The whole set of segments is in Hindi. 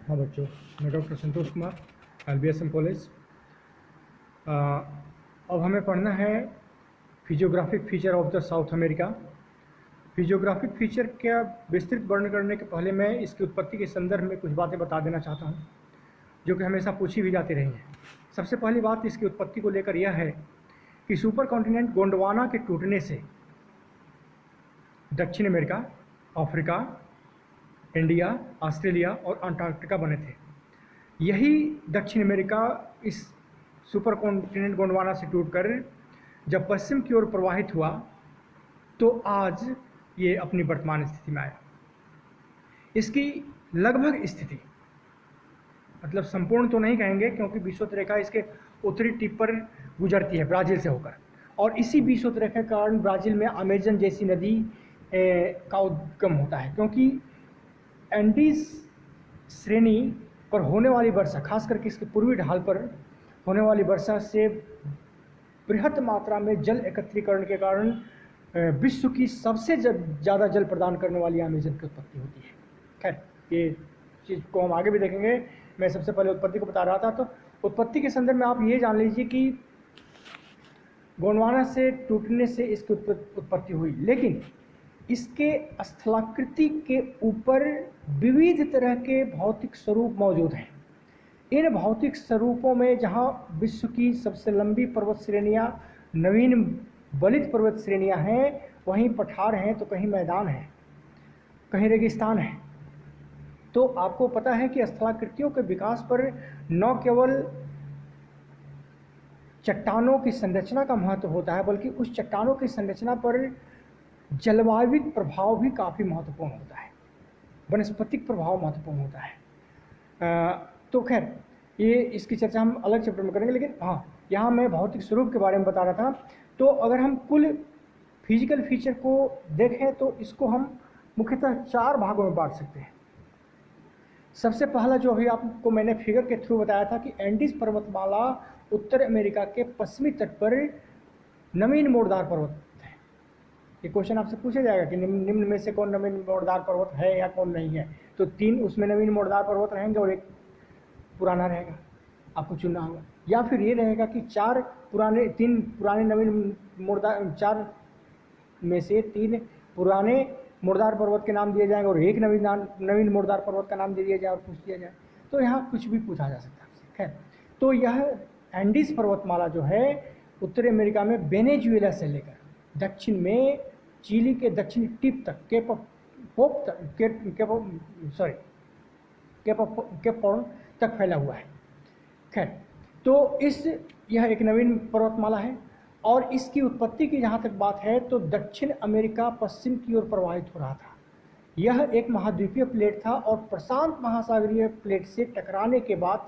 हाँ बच्चों, मैं doctor Santosh Kumar, LBSM college. अब हमें पढ़ना है physiographic feature of the south America. Physiographic feature का विस्तृत वर्णन करने के पहले मैं इसकी उत्पत्ति के संदर्भ में कुछ बातें बता देना चाहता हूँ, जो कि हमेशा पूछी भी जाती रही हैं। सबसे पहली बात इसकी उत्पत्ति को लेकर यह है कि सुपर कॉन्टिनेंट गोंडवाना के टूटने से दक्षिण अमेरिका, अफ्रीका, इंडिया, ऑस्ट्रेलिया और अंटार्कटिका बने थे। यही दक्षिण अमेरिका इस सुपर कॉन्टिनेंट गोंडवाना से टूटकर जब पश्चिम की ओर प्रवाहित हुआ तो आज ये अपनी वर्तमान स्थिति में आया। इसकी लगभग स्थिति, मतलब संपूर्ण तो नहीं कहेंगे क्योंकि विषुवत रेखा इसके उत्तरी टिप पर गुजरती है ब्राज़ील से होकर, और इसी विषुवत रेखा के कारण ब्राज़ील में अमेजन जैसी नदी का उद्गम होता है, क्योंकि एंडीज श्रेणी पर होने वाली वर्षा, खास करके इसके पूर्वी ढाल पर होने वाली वर्षा से बृहत मात्रा में जल एकत्रीकरण के कारण विश्व की सबसे ज़्यादा जल प्रदान करने वाली अमेजन की उत्पत्ति होती है। खैर, ये चीज़ को हम आगे भी देखेंगे। मैं सबसे पहले उत्पत्ति को बता रहा था, तो उत्पत्ति के संदर्भ में आप ये जान लीजिए कि गोंडवाना से टूटने से इसकी उत्पत्ति हुई, लेकिन इसके स्थलाकृति के ऊपर विविध तरह के भौतिक स्वरूप मौजूद हैं। इन भौतिक स्वरूपों में जहाँ विश्व की सबसे लंबी पर्वत श्रेणियाँ नवीन बलित पर्वत श्रेणियाँ हैं, वहीं पठार हैं, तो कहीं मैदान हैं, कहीं रेगिस्तान है। तो आपको पता है कि स्थलाकृतियों के विकास पर न केवल चट्टानों की संरचना का महत्व होता है, बल्कि उस चट्टानों की संरचना पर जलवायविक प्रभाव भी काफ़ी महत्वपूर्ण होता है, वनस्पतिक प्रभाव महत्वपूर्ण होता है। तो खैर, ये इसकी चर्चा हम अलग चैप्टर में करेंगे, लेकिन हाँ, यहाँ मैं भौतिक स्वरूप के बारे में बता रहा था। तो अगर हम कुल फिजिकल फीचर को देखें तो इसको हम मुख्यतः 4 भागों में बांट सकते हैं। सबसे पहला जो अभी आपको मैंने फिगर के थ्रू बताया था कि एंडीज पर्वतमाला उत्तर अमेरिका के पश्चिमी तट पर नवीन मोड़दार पर्वत है। ये क्वेश्चन आपसे पूछा जाएगा कि निम्न में से कौन नवीन मोड़दार पर्वत है या कौन नहीं है, तो 3 उसमें नवीन मोड़दार पर्वत रहेंगे और 1 पुराना रहेगा, आपको चुनना होगा। या फिर ये रहेगा कि 3 पुराने नवीन मोड़दार, 4 में से 3 पुराने मोड़दार पर्वत के नाम दिए जाएंगे और 1 नवीन मोड़दार पर्वत का नाम दे दिया जाए और पूछ दिया जाए। तो यहाँ कुछ भी पूछा जा सकता है आपसे। खैर, तो यह एंडीज पर्वतमाला जो है उत्तरी अमेरिका में वेनेजुएला से लेकर दक्षिण में चिली के दक्षिणी टिप तक केप हॉर्न तक फैला हुआ है। खैर, तो यह एक नवीन पर्वतमाला है और इसकी उत्पत्ति की जहाँ तक बात है तो दक्षिण अमेरिका पश्चिम की ओर प्रवाहित हो रहा था। यह एक महाद्वीपीय प्लेट था और प्रशांत महासागरीय प्लेट से टकराने के बाद,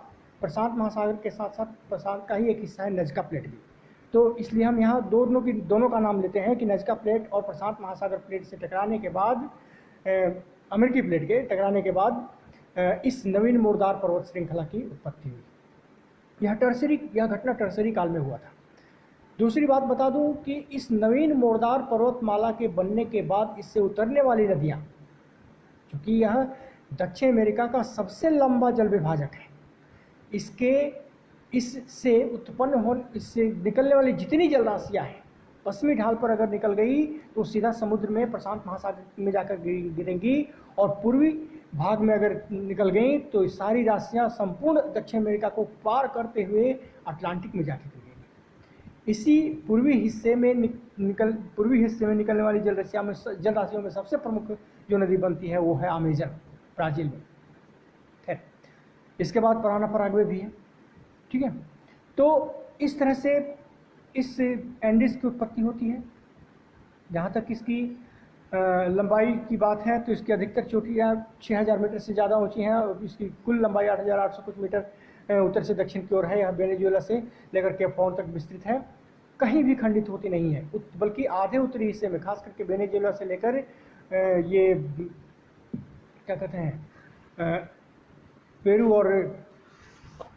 प्रशांत महासागर के साथ साथ प्रशांत का ही एक हिस्सा है नजका प्लेट भी, तो इसलिए हम यहाँ दोनों का नाम लेते हैं कि नजका प्लेट और प्रशांत महासागर प्लेट से टकराने के बाद, अमेरिकी प्लेट के टकराने के बाद इस नवीन मोड़दार पर्वत श्रृंखला की उत्पत्ति हुई। यह घटना टर्सरी काल में हुआ था। दूसरी बात बता दूं कि इस नवीन मोड़दार पर्वतमाला के बनने के बाद इससे उतरने वाली नदियां, क्योंकि यह दक्षिण अमेरिका का सबसे लंबा जल विभाजक है, इससे निकलने वाली जितनी जलराशियां हैं पश्चिमी ढाल पर अगर निकल गई तो सीधा समुद्र में प्रशांत महासागर में जाकर गिरेंगी, और पूर्वी भाग में अगर निकल गई तो सारी राशियां संपूर्ण दक्षिण अमेरिका को पार करते हुए अटलांटिक में जाकर गिरेंगी। इसी पूर्वी हिस्से में निकलने वाली जलराशियों में सबसे प्रमुख जो नदी बनती है वो है अमेजन, ब्राज़ील में। खैर, इसके बाद पराना पराग्वे भी है। ठीक है, तो इस तरह से इस एंडीज की उत्पत्ति होती है। जहाँ तक इसकी लंबाई की बात है तो इसकी अधिकतर चोटियाँ 6000 मीटर से ज़्यादा ऊंची हैं और इसकी कुल लंबाई 8800 कुछ मीटर उत्तर से दक्षिण की ओर है। यह वेनेजुएला से लेकर केप हॉर्न तक विस्तृत है, कहीं भी खंडित होती नहीं है, बल्कि आधे उत्तरी हिस्से में, खास करके वेनेजुएला से लेकर ये क्या कहते हैं पेरू और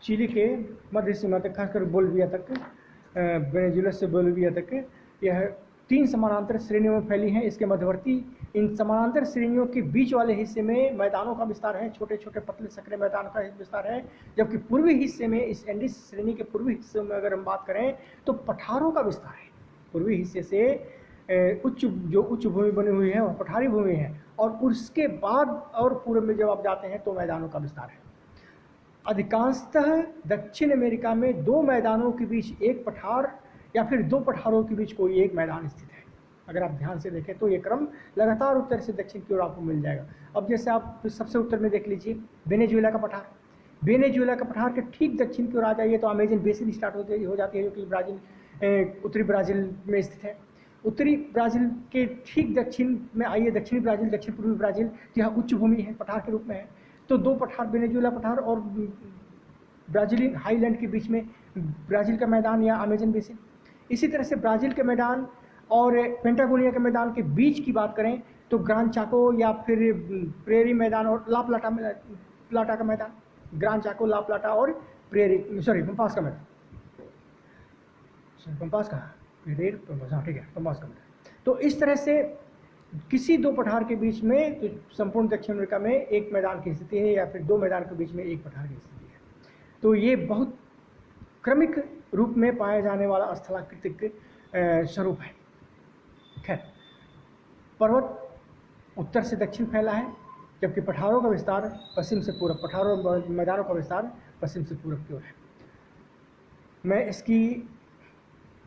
चिली के मध्य सीमा तक, खासकर बोलिविया तक, वेनेजुएला से बोलिविया तक, यह 3 समानांतर श्रेणियों में फैली हैं। इसके मध्यवर्ती इन समानांतर श्रेणियों के बीच वाले हिस्से में मैदानों का विस्तार है, छोटे छोटे पतले सकरे मैदान का विस्तार है, जबकि पूर्वी हिस्से में, इस एंडीज श्रेणी के पूर्वी हिस्से में अगर हम बात करें तो पठारों का विस्तार है। पूर्वी हिस्से से उच्च भूमि बनी हुई है वह पठारी भूमि है, और उसके बाद और पूर्व में जब आप जाते हैं तो मैदानों का विस्तार है। अधिकांशतः दक्षिण अमेरिका में दो मैदानों के बीच एक पठार या फिर दो पठारों के बीच कोई एक मैदान स्थित है। अगर आप ध्यान से देखें तो ये क्रम लगातार उत्तर से दक्षिण की ओर आपको मिल जाएगा। अब जैसे आप सबसे उत्तर में देख लीजिए वेनेजुएला का पठार, वेनेजुएला का पठार के ठीक दक्षिण की ओर आ जाइए तो अमेजन बेसिन स्टार्ट हो जाती है, जो कि उत्तरी ब्राज़ील में स्थित है। उत्तरी ब्राज़ील के ठीक दक्षिण में आइए, दक्षिणी ब्राज़ील, दक्षिण पूर्वी ब्राज़ील, जहाँ उच्च भूमि है, पठार के रूप में है। तो दो पठार, वेनेजुएला पठार और ब्राज़ीलियन हाईलैंड के बीच में ब्राज़ील का मैदान या अमेजन बेसिन। इसी तरह से ब्राज़ील के मैदान और पेंटागोनिया के मैदान के बीच की बात करें तो ग्रान चाको या फिर प्रेरी मैदान और ला प्लाटा का मैदान, ग्रान चाको, ला प्लाटा और प्रेरी, पंपास का मैदान, पंपास का प्रेरी, हाँ ठीक है, पंपास का मैदान। तो इस तरह से किसी दो पठार के बीच में, तो संपूर्ण दक्षिण अमेरिका में एक मैदान की स्थिति है या फिर दो मैदान के बीच में एक पठार की स्थिति है। तो ये बहुत क्रमिक रूप में पाया जाने वाला स्थलाकृतिक स्वरूप है। खैर, पर्वत उत्तर से दक्षिण फैला है, जबकि पठारों का विस्तार पश्चिम से पूर्व, पठारों मैदानों का विस्तार पश्चिम से पूर्व की ओर है। मैं इसकी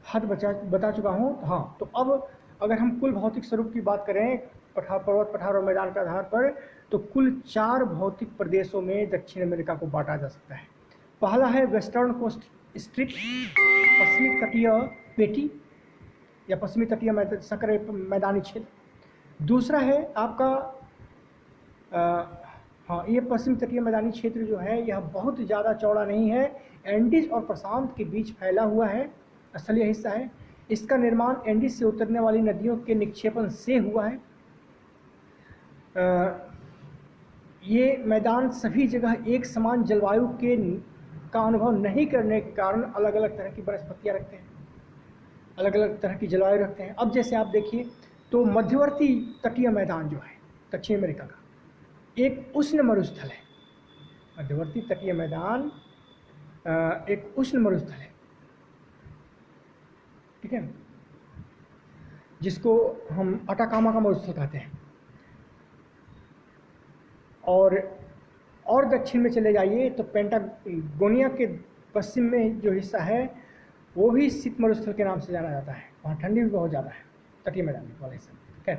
हद बता चुका हूँ। हाँ, तो अब अगर हम कुल भौतिक स्वरूप की बात करें पर्वत, पठार और मैदान के आधार पर, तो कुल 4 भौतिक प्रदेशों में दक्षिण अमेरिका को बांटा जा सकता है। पहला है वेस्टर्न कोस्ट स्ट्रिप, पश्चिमी तटीय पेटी या पश्चिमी तटीय संकरे मैदानी क्षेत्र। दूसरा है आपका ये पश्चिमी तटीय मैदानी क्षेत्र जो है यह बहुत ज़्यादा चौड़ा नहीं है, एंडीज और प्रशांत के बीच फैला हुआ है, स्थलीय हिस्सा है। इसका निर्माण एंडीज से उतरने वाली नदियों के निक्षेपण से हुआ है। ये मैदान सभी जगह एक समान जलवायु का अनुभव नहीं करने के कारण अलग अलग तरह की वनस्पतियाँ रखते हैं, अलग अलग तरह की जलवायु रखते हैं। अब जैसे आप देखिए तो मध्यवर्ती तटीय मैदान जो है दक्षिण अमेरिका का एक उष्ण मरुस्थल है। मध्यवर्ती तटीय मैदान एक उष्ण मरुस्थल है, ठीक है, जिसको हम अटाकामा का मरुस्थल कहते हैं। और दक्षिण में चले जाइए तो पेंटागोनिया के पश्चिम में जो हिस्सा है वो भी शीत मरुस्थल के नाम से जाना जाता है, वहाँ ठंडी भी बहुत ज़्यादा है, तटीय मैदान वाला हिस्सा। ठीक है,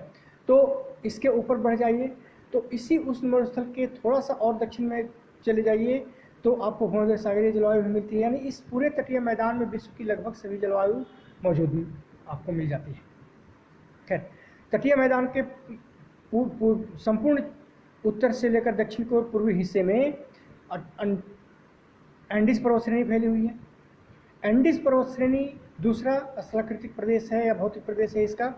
तो इसके ऊपर बढ़ जाइए तो इसी उष्ण मरुस्थल के थोड़ा सा और दक्षिण में चले जाइए तो आपको भूमध्य सागरीय जलवायु भी मिलती है। यानी इस पूरे तटीय मैदान में विश्व की लगभग सभी जलवायु मौजूद आपको मिल जाती है। खैर, तटीय मैदान के संपूर्ण उत्तर से लेकर दक्षिण को पूर्वी हिस्से में एंडीज पर्वत श्रेणी फैली हुई है। एंडीज पर्वत श्रेणी दूसरा स्थलाकृतिक प्रदेश है या भौतिक प्रदेश है इसका।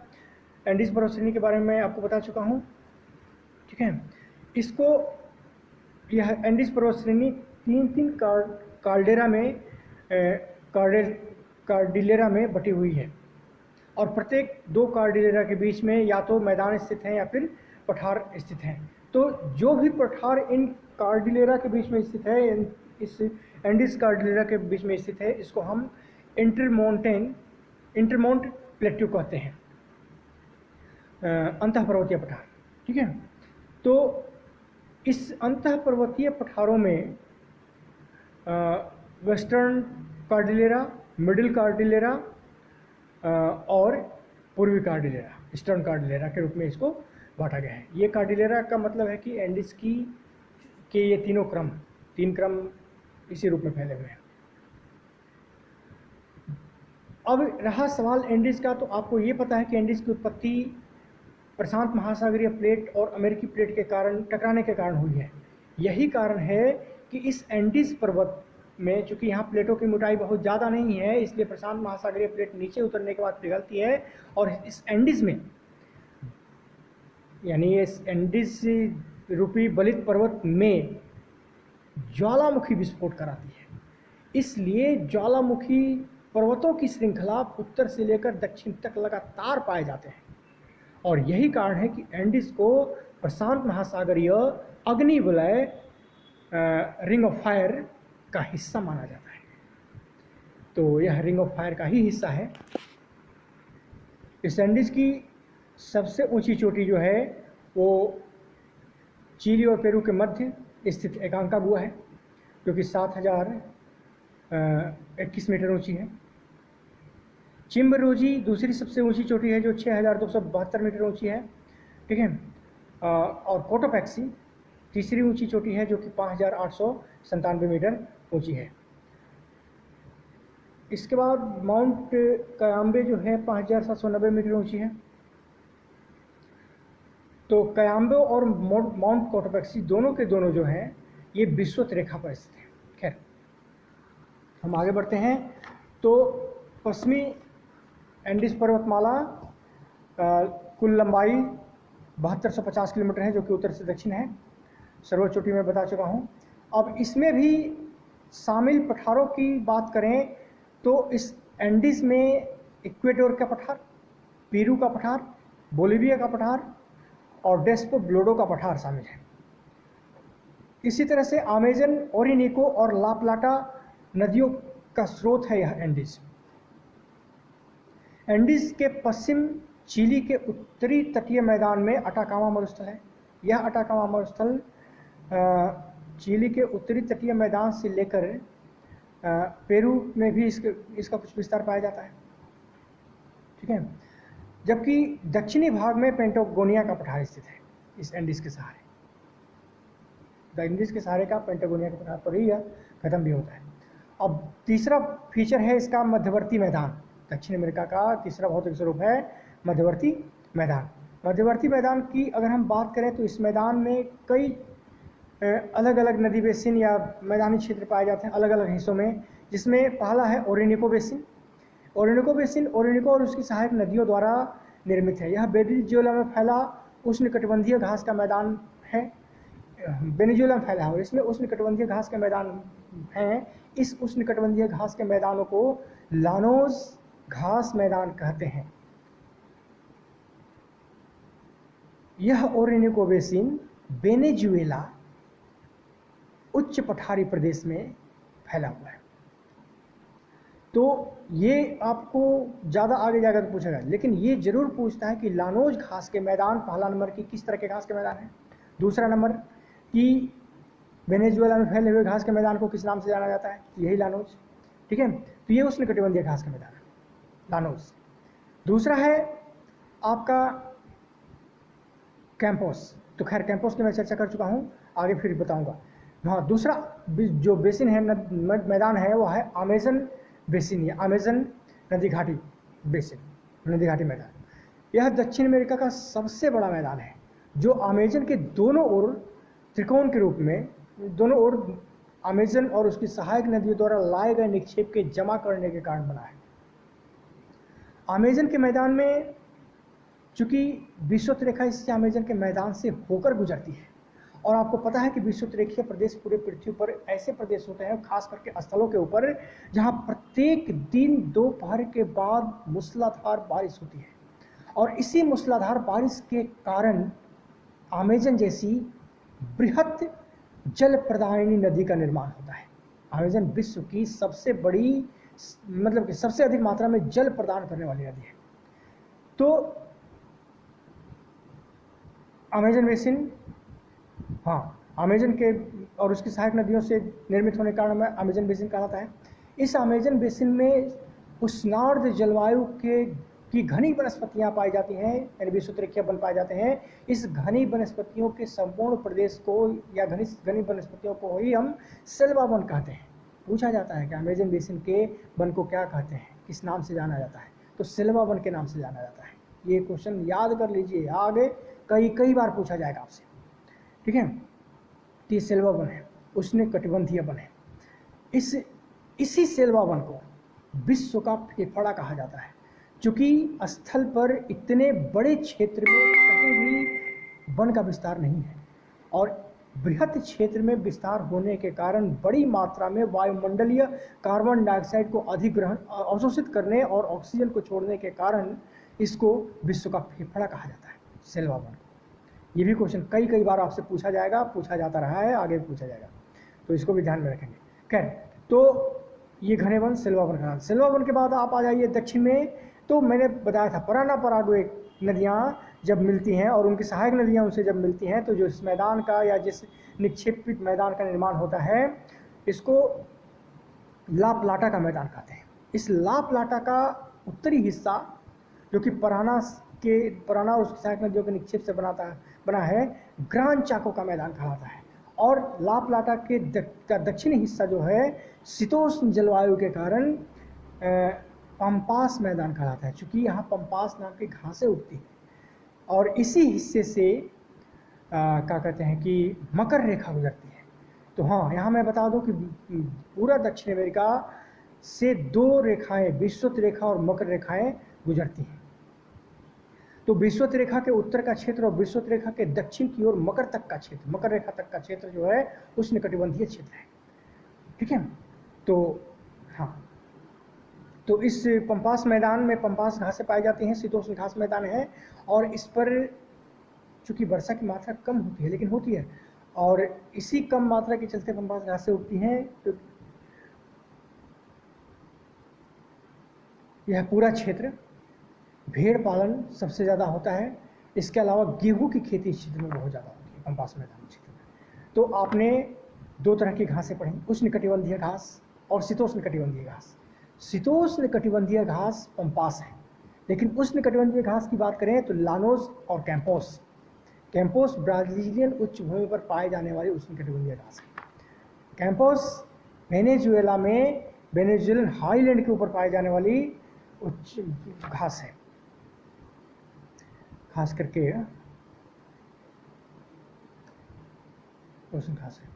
एंडीज पर्वत श्रेणी के बारे में मैं आपको बता चुका हूँ, ठीक है। इसको यह एंडीज पर्वत श्रेणी तीन कार्डिलेरा में बटी हुई है और प्रत्येक 2 कार्डिलेरा के बीच में या तो मैदान स्थित हैं या फिर पठार स्थित हैं। तो जो भी पठार इन कार्डिलेरा के बीच में स्थित है, इस एंडीज कार्डिलेरा के बीच में स्थित है, इसको हम इंटरमोंट प्लेट्यू कहते हैं, अंतः पर्वतीय पठार, ठीक है। तो इस अंतः पर्वतीय पठारों में वेस्टर्न कार्डिलेरा, मिडिल कार्डिलेरा और पूर्वी कार्डिलेरा, ईस्टर्न कार्डिलेरा के रूप में इसको बांटा गया है। ये कार्डिलेरा का मतलब है कि एंडीज के ये तीन क्रम इसी रूप में फैले हुए हैं। अब रहा सवाल एंडीज का, तो आपको ये पता है कि एंडीज की उत्पत्ति प्रशांत महासागरीय प्लेट और अमेरिकी प्लेट के कारण टकराने के कारण हुई है। यही कारण है कि इस एंडीज पर्वत में, चूंकि यहाँ प्लेटों की मोटाई बहुत ज़्यादा नहीं है, इसलिए प्रशांत महासागरीय प्लेट नीचे उतरने के बाद पिघलती है और इस एंडीज में, यानी इस एंडीज रूपी बलित पर्वत में ज्वालामुखी विस्फोट कराती है। इसलिए ज्वालामुखी पर्वतों की श्रृंखला उत्तर से लेकर दक्षिण तक लगातार पाए जाते हैं और यही कारण है कि एंडीज को प्रशांत महासागरीय अग्निवलय रिंग ऑफ फायर का हिस्सा माना जाता है। तो यह रिंग ऑफ फायर का ही हिस्सा है। इस एंडीज की सबसे ऊंची चोटी जो है वो चिली और पेरू के मध्य स्थित एकांकागुआ है, जो कि 7021 मीटर ऊंची है। चिम्बरोजी दूसरी सबसे ऊंची चोटी है, जो 6272 मीटर ऊंची है, ठीक है। और कोटोपैक्सी तीसरी ऊंची चोटी है, जो कि 5897 मीटर ऊंची है। इसके बाद माउंट कयाम्बे जो है 5790 मीटर ऊंची है। तो कयाम्बे और माउंट कोटोपैक्सी दोनों के दोनों जो हैं ये विषुवत रेखा पर स्थित है। खैर, हम आगे बढ़ते हैं। तो पश्चिमी एंडीज पर्वतमाला कुल लंबाई 7250 किलोमीटर है, जो कि उत्तर से दक्षिण है। सर्वोच्च चोटी में बता चुका हूँ। अब इसमें भी शामिल पठारों की बात करें तो इस एंडीज में इक्वेडोर का पठार, पेरू का पठार, बोलिविया का पठार और डेस्पो ब्लोडो का पठार शामिल है। इसी तरह से अमेजन, ओरिनिको और ला प्लाटा नदियों का स्रोत है यह एंडीज। एंडीज के पश्चिम चिली के उत्तरी तटीय मैदान में अटाकामा मरुस्थल है। यह अटाकामा मरुस्थल चिली के उत्तरी तटीय मैदान से लेकर पेरू में भी इसका कुछ विस्तार पाया जाता है, ठीक है। जबकि दक्षिणी भाग में पेंटागोनिया का पठार स्थित है इस एंडीज के सहारे। एंडीज के सहारे का पेंटागोनिया के पठार पर ही यह खत्म भी होता है। अब तीसरा फीचर है इसका मध्यवर्ती मैदान। दक्षिण अमेरिका का तीसरा भौतिक स्वरूप है मध्यवर्ती मैदान। मध्यवर्ती मैदान की अगर हम बात करें तो इस मैदान में कई अलग अलग नदी बेसिन या मैदानी क्षेत्र पाए जाते हैं अलग अलग हिस्सों में, जिसमें पहला है ओरिनिको बेसिन। ओरिनिको बेसिन ओरिनिको और उसकी सहायक नदियों द्वारा निर्मित है। यह वेनेजुएला में फैला उष्णकटिबंधीय घास का मैदान है। वेनेजुएला में फैला है और इसमें उष्णकटिबंधीय घास के मैदान हैं। इस उष्णकटिबंधीय घास के मैदानों को लानोज घास मैदान कहते हैं। यह ओरिनिको बेसिन वेनेजुएला उच्च पठारी प्रदेश में फैला हुआ है। तो ये आपको ज़्यादा आगे जाकर पूछा गया, लेकिन ये जरूर पूछता है कि लानोज घास के मैदान पहला नंबर की किस तरह के घास के मैदान है, दूसरा नंबर कि वेनेजुएला में फैले हुए घास के मैदान को किस नाम से जाना जाता है, यही लानोज, ठीक है। तो ये उष्णकटिबंधीय घास का मैदान है लानोज। दूसरा है आपका कैंपोस। तो खैर कैंपोस की मैं चर्चा कर चुका हूँ, आगे फिर बताऊंगा। हाँ, दूसरा जो बेसिन है मैदान है वो है अमेजन बेसिन या अमेजन नदी घाटी बेसिन, नदी घाटी मैदान। यह दक्षिण अमेरिका का सबसे बड़ा मैदान है, जो अमेजन के दोनों ओर त्रिकोण के रूप में, दोनों ओर अमेजन और उसकी सहायक नदियों द्वारा लाए गए निक्षेप के जमा करने के कारण बना है। अमेजन के मैदान में चूंकि विषुवत रेखा इससे अमेजन के मैदान से होकर गुजरती है, और आपको पता है कि विषुवत रेखीय प्रदेश पूरे पृथ्वी पर ऐसे प्रदेश होते हैं, खास करके स्थलों के ऊपर, जहां प्रत्येक दिन दोपहर के बाद मूसलाधार बारिश होती है। और इसी मूसलाधार बारिश के कारण अमेजन जैसी बृहत जल प्रदायिनी नदी का निर्माण होता है। अमेजन विश्व की सबसे बड़ी, मतलब कि सबसे अधिक मात्रा में जल प्रदान करने वाली नदी है। तो अमेजन बेसिन, हाँ, अमेजन के और उसकी सहायक नदियों से निर्मित होने के कारण अमेजन बेसिन कहलाता है। इस अमेजन बेसिन में उष्णार्द्र जलवायु की घनी वनस्पतियाँ पाई जाती हैं, यानी विषुवत रेखीय वन पाए जाते हैं। इस घनी वनस्पतियों के संपूर्ण प्रदेश को या घनी वनस्पतियों को ही हम सेल्वा वन कहते हैं। पूछा जाता है कि अमेजन बेसिन के वन को क्या कहते हैं, किस नाम से जाना जाता है, तो सेल्वा वन के नाम से जाना जाता है। ये क्वेश्चन याद कर लीजिए, आगे कई बार पूछा जाएगा आपसे, ठीक है। ये सेल्वा वन है, उष्णकटिबंधीय वन है। इसी सेल्वा वन को विश्व का फेफड़ा कहा जाता है, क्योंकि स्थल पर इतने बड़े क्षेत्र में कहीं भी वन का विस्तार नहीं है, और बृहत क्षेत्र में विस्तार होने के कारण बड़ी मात्रा में वायुमंडलीय कार्बन डाइऑक्साइड को अधिग्रहण, अवशोषित करने और ऑक्सीजन को छोड़ने के कारण इसको विश्व का फेफड़ा कहा जाता है, सेल्वा वन को। ये भी क्वेश्चन कई बार आपसे पूछा जाएगा, पूछा जाता रहा है, आगे भी पूछा जाएगा, तो इसको भी ध्यान में रखेंगे। खैर, तो ये घने वन सेल्वा वन का। सेल्वा वन के बाद आप आ जाइए दक्षिण में, तो मैंने बताया था पराना परागवे नदियाँ जब मिलती हैं और उनकी सहायक नदियाँ उनसे जब मिलती हैं, तो जो इस मैदान का या जिस निक्षेपित मैदान का निर्माण होता है, इसको ला प्लाटा का मैदान कहते हैं। इस ला प्लाटा का उत्तरी हिस्सा जो कि पराना और उसकी सहायक नदियों के निक्षेप से बना है, ग्रांड चाको का मैदान कहलाता है। और ला प्लाटा के दक्षिणी हिस्सा जो है शीतोष्ण जलवायु के कारण पंपास मैदान कहलाता है, क्योंकि यहाँ पंपास नाम की घासें उगती हैं। और इसी हिस्से से क्या कहते हैं कि मकर रेखा गुजरती है। तो हाँ, यहाँ मैं बता दूँ कि पूरा दक्षिण अमेरिका से 2 रेखाएं, विषुवत रेखा और मकर रेखाएं गुजरती हैं। तो विषुवत रेखा के उत्तर का क्षेत्र और विषुवत रेखा के दक्षिण की ओर मकर रेखा तक का क्षेत्र जो है उष्णकटिबंधीय क्षेत्र है। ठीक है, तो हाँ, तो इस पंपास मैदान में पंपास घासें पाई जाती हैं, शीतोष्ण घास मैदान है। और इस पर चूंकि वर्षा की मात्रा कम होती है, लेकिन होती है, और इसी कम मात्रा के चलते पंपास घासें उगती हैं। तो यह पूरा क्षेत्र भेड़ पालन सबसे ज़्यादा होता है। इसके अलावा गेहूं की खेती इस क्षेत्र में बहुत ज़्यादा होती है, पंपास मैदान क्षेत्र में। तो आपने 2 तरह की घासें पढ़ी, उष्णकटिबंधीय घास और शीतोष्णकटिबंधीय घास। शीतोष्णकटिबंधीय घास पंपास है, लेकिन उष्णकटिबंधीय घास की बात करें तो लानोस और कैंपोस ब्राजीलियन उच्च भूमि पर पाए जाने वाली उष्णकटिबंधीय घास है। कैंपोस वेनेजुएला में वेनेजुएलन हाईलैंड के ऊपर पाई जाने वाली उच्च घास है, खास करके उष्ण घास है,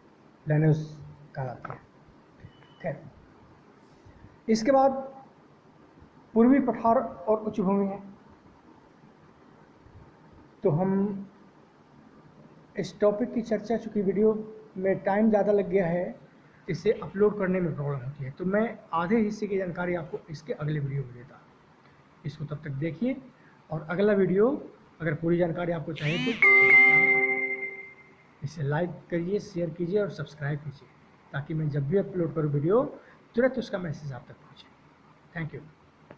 लैनोस कहलाती है। खैर, इसके बाद पूर्वी पठार और उच्च भूमि है। तो हम इस टॉपिक की चर्चा, चूँकि वीडियो में टाइम ज़्यादा लग गया है, इसे अपलोड करने में प्रॉब्लम होती है, तो मैं आधे हिस्से की जानकारी आपको इसके अगले वीडियो में देता हूँ। इसको तब तक देखिए, और अगला वीडियो अगर पूरी जानकारी आपको चाहिए तो इसे लाइक करिए, शेयर कीजिए और सब्सक्राइब कीजिए, ताकि मैं जब भी अपलोड करूँ वीडियो तुरंत उसका मैसेज आप तक पहुँचे। Thank you.